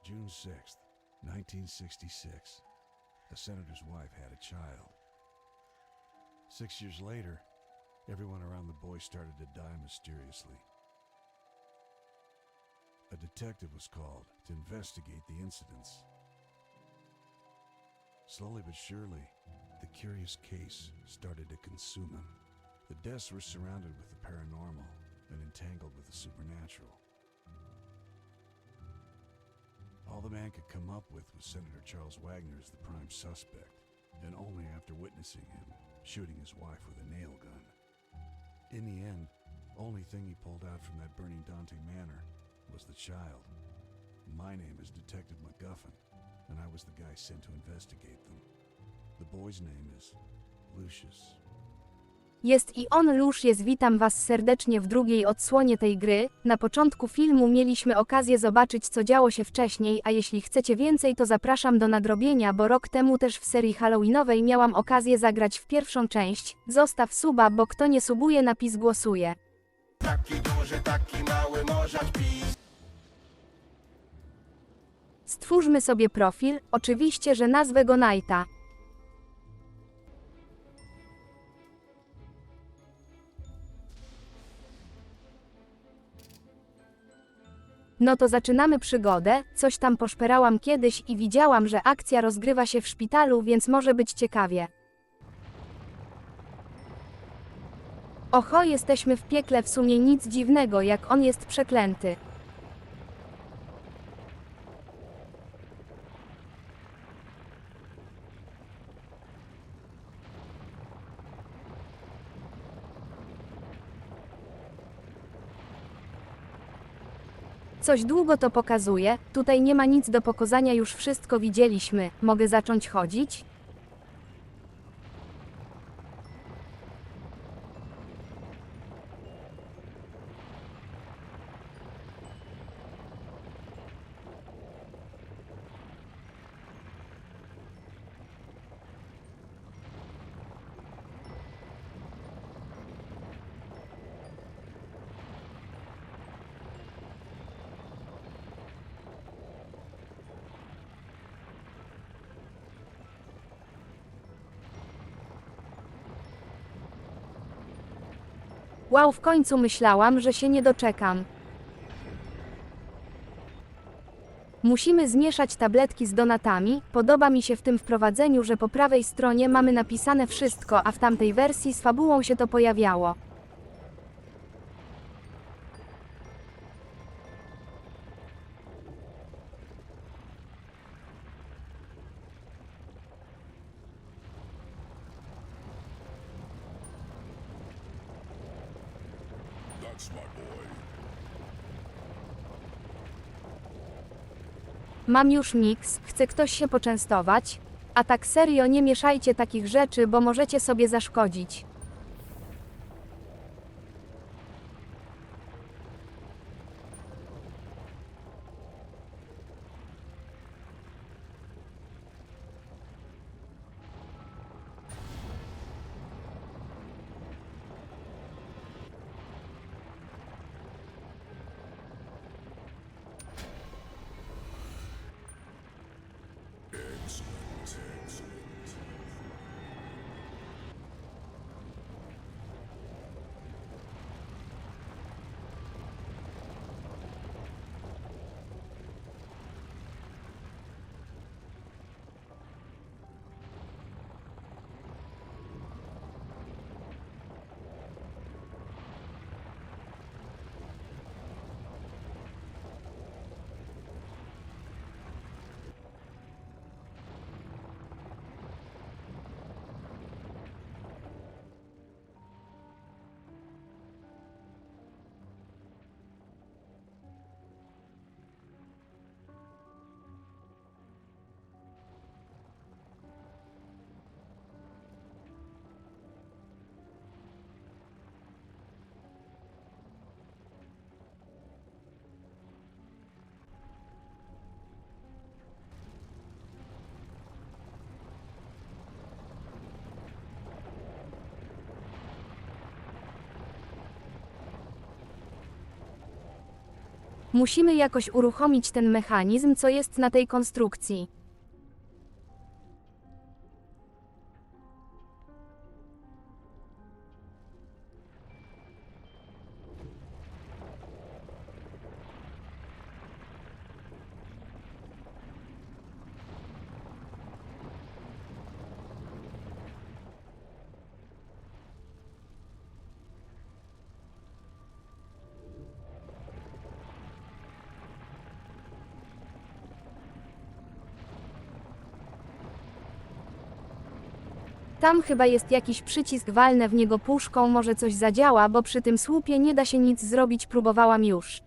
June 6th, 1966. A senator's wife had a child. 6 years later, everyone around the boy started to die mysteriously. A detective was called to investigate the incidents. Slowly but surely, the curious case started to consume him. The deaths were surrounded with the paranormal and entangled with the supernatural. All the man could come up with was Senator Charles Wagner as the prime suspect, and only after witnessing him shooting his wife with a nail gun. In the end, only thing he pulled out from that burning Dante manor was the child. My name is Detective McGuffin, and I was the guy sent to investigate them. The boy's name is Lucius. Jest i on Lucius. Witam Was serdecznie w drugiej odsłonie tej gry. Na początku filmu mieliśmy okazję zobaczyć, co działo się wcześniej, a jeśli chcecie więcej, to zapraszam do nadrobienia, bo rok temu też w serii halloweenowej miałam okazję zagrać w pierwszą część. Zostaw suba, bo kto nie subuje, napis głosuje. Taki duży, taki mały, możesz pis. Stwórzmy sobie profil, oczywiście, że nazwę go Nighta. No to zaczynamy przygodę. Coś tam poszperałam kiedyś i widziałam, że akcja rozgrywa się w szpitalu, więc może być ciekawie. Oho, jesteśmy w piekle, w sumie nic dziwnego, jak on jest przeklęty. Coś długo to pokazuje, tutaj nie ma nic do pokazania, już wszystko widzieliśmy. Mogę zacząć chodzić? Wow, w końcu myślałam, że się nie doczekam. Musimy zmieszać tabletki z donatami. Podoba mi się w tym wprowadzeniu, że po prawej stronie mamy napisane wszystko, a w tamtej wersji z fabułą się to pojawiało. That's my boy. Mam już miks, chce ktoś się poczęstować? A tak serio, nie mieszajcie takich rzeczy, bo możecie sobie zaszkodzić. Musimy jakoś uruchomić ten mechanizm, co jest na tej konstrukcji. Tam chyba jest jakiś przycisk, walnę w niego puszką, może coś zadziała, bo przy tym słupie nie da się nic zrobić, próbowałam już.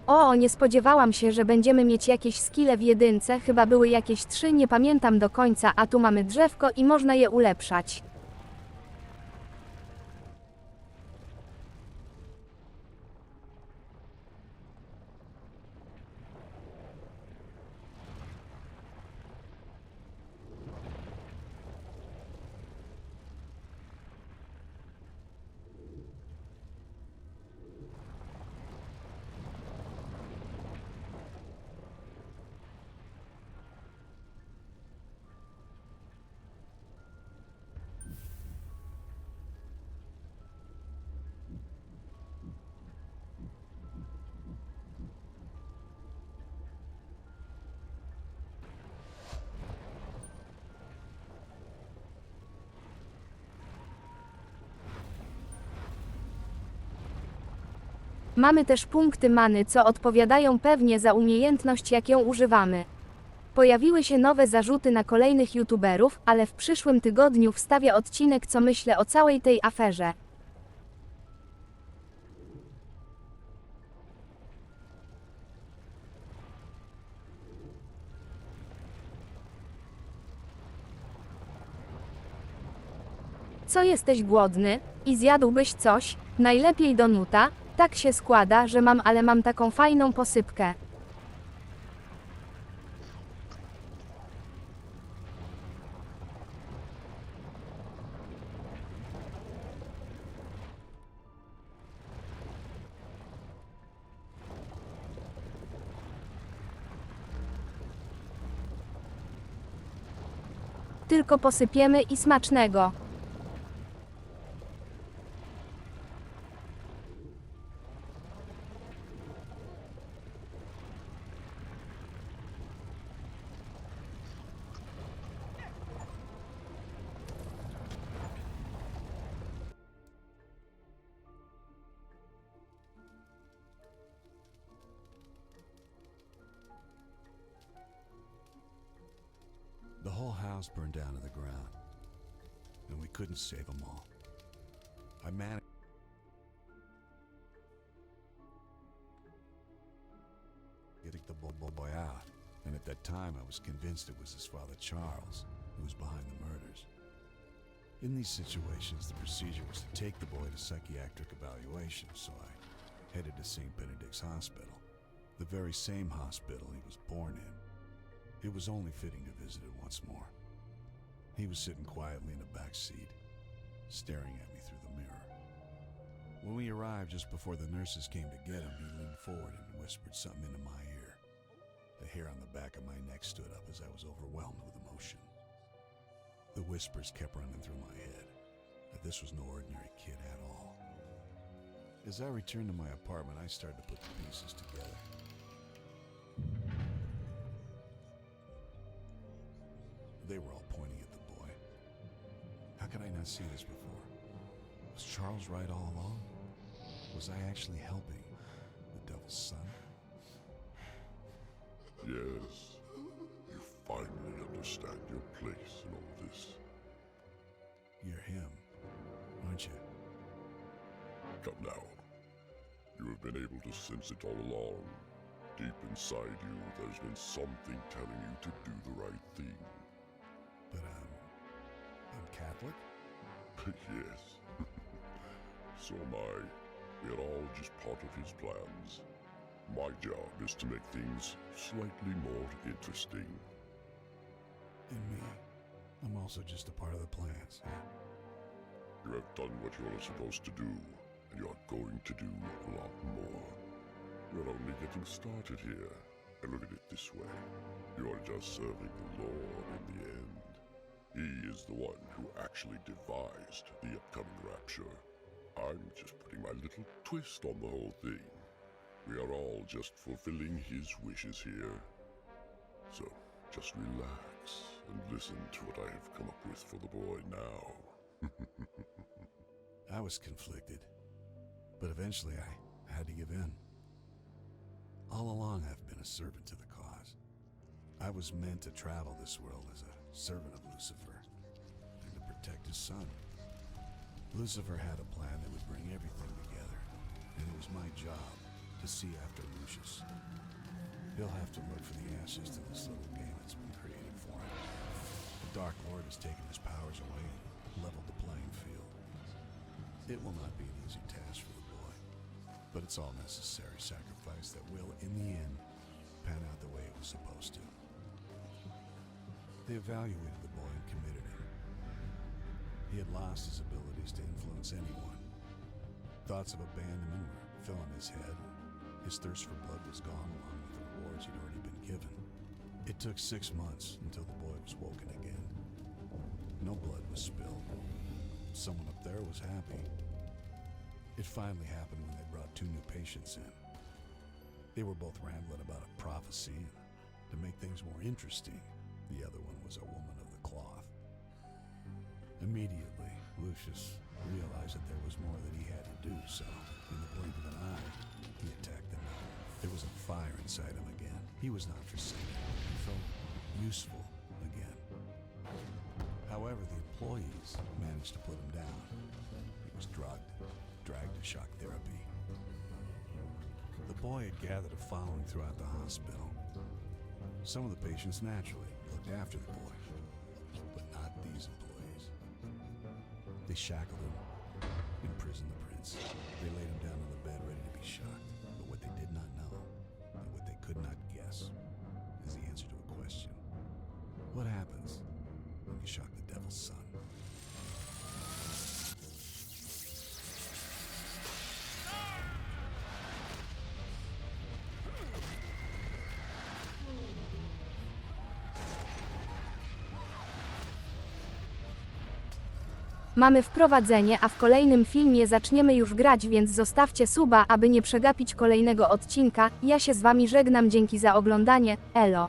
O, nie spodziewałam się, że będziemy mieć jakieś skille w jedynce, chyba były jakieś 3, nie pamiętam do końca, a tu mamy drzewko i można je ulepszać. Mamy też punkty many, co odpowiadają pewnie za umiejętność, jaką używamy. Pojawiły się nowe zarzuty na kolejnych youtuberów, ale w przyszłym tygodniu wstawię odcinek, co myślę o całej tej aferze. Co, jesteś głodny? I zjadłbyś coś? Najlepiej donuta? Tak się składa, że mam taką fajną posypkę. Tylko posypiemy i smacznego. The whole house burned down to the ground, and we couldn't save them all. I managed getting the boy out, and at that time I was convinced it was his father Charles who was behind the murders. In these situations, the procedure was to take the boy to psychiatric evaluation, so I headed to St. Benedict's Hospital, the very same hospital he was born in. It was only fitting to visit it once more. He was sitting quietly in the back seat, staring at me through the mirror. we arrived just before the nurses came to get him, he leaned forward and whispered something into my ear. The hair on the back of my neck stood up as I was overwhelmed with emotion. The whispers kept running through my head that this was no ordinary kid at all. As I returned to my apartment, I started to put the pieces together. They were all pointing at the boy. How could I not see this before? Was Charles right all along? Was I actually helping the devil's son? Yes, you finally understand your place in all this. You're him, aren't you? Come now. You have been able to sense it all along. Deep inside you, there's been something telling you to do the right thing. But I'm Catholic? Yes. So am I. We are all just part of his plans. My job is to make things slightly more interesting. And me. I'm also just a part of the plans. You have done what you are supposed to do, and you are going to do a lot more. You're only getting started here, and look at it this way. You are just serving the Lord in the end. He is the one who actually devised the upcoming rapture. I'm just putting my little twist on the whole thing. We are all just fulfilling his wishes here. So, just relax and listen to what I have come up with for the boy now. I was conflicted, but eventually I had to give in. All along I've been a servant to the cause. I was meant to travel this world as a servant of Lucifer and to protect his son. Lucifer had a plan that would bring everything together, and it was my job to see after Lucius. He'll have to look for the answers to this little game that's been created for him. The Dark Lord has taken his powers away and leveled the playing field. It will not be an easy task for the boy, but it's all necessary sacrifice that will, in the end, pan out the way it was supposed to. They evaluated the boy and committed him. He had lost his abilities to influence anyone. Thoughts of abandonment were filling his head. His thirst for blood was gone along with the rewards he'd already been given. It took 6 months until the boy was woken again. No blood was spilled. Someone up there was happy. It finally happened when they brought 2 new patients in. They were both rambling about a prophecy, and to make things more interesting, the other one was a woman of the cloth. Immediately, Lucius realized that there was more that he had to do, so in the blink of an eye, he attacked them. There was a fire inside him again. He was not forsaken. He felt useful again. However, the employees managed to put him down. He was drugged, dragged to shock therapy. The boy had gathered a following throughout the hospital. Some of the patients naturally looked after the boy, but not these employees. They shackled him, imprisoned the prince. They laid him down on the bed ready to be shocked. But what they did not know, and what they could not guess, is the answer to a question. What happens when you shock the devil's son? Mamy wprowadzenie, a w kolejnym filmie zaczniemy już grać, więc zostawcie suba, aby nie przegapić kolejnego odcinka. Ja się z wami żegnam, dzięki za oglądanie, elo.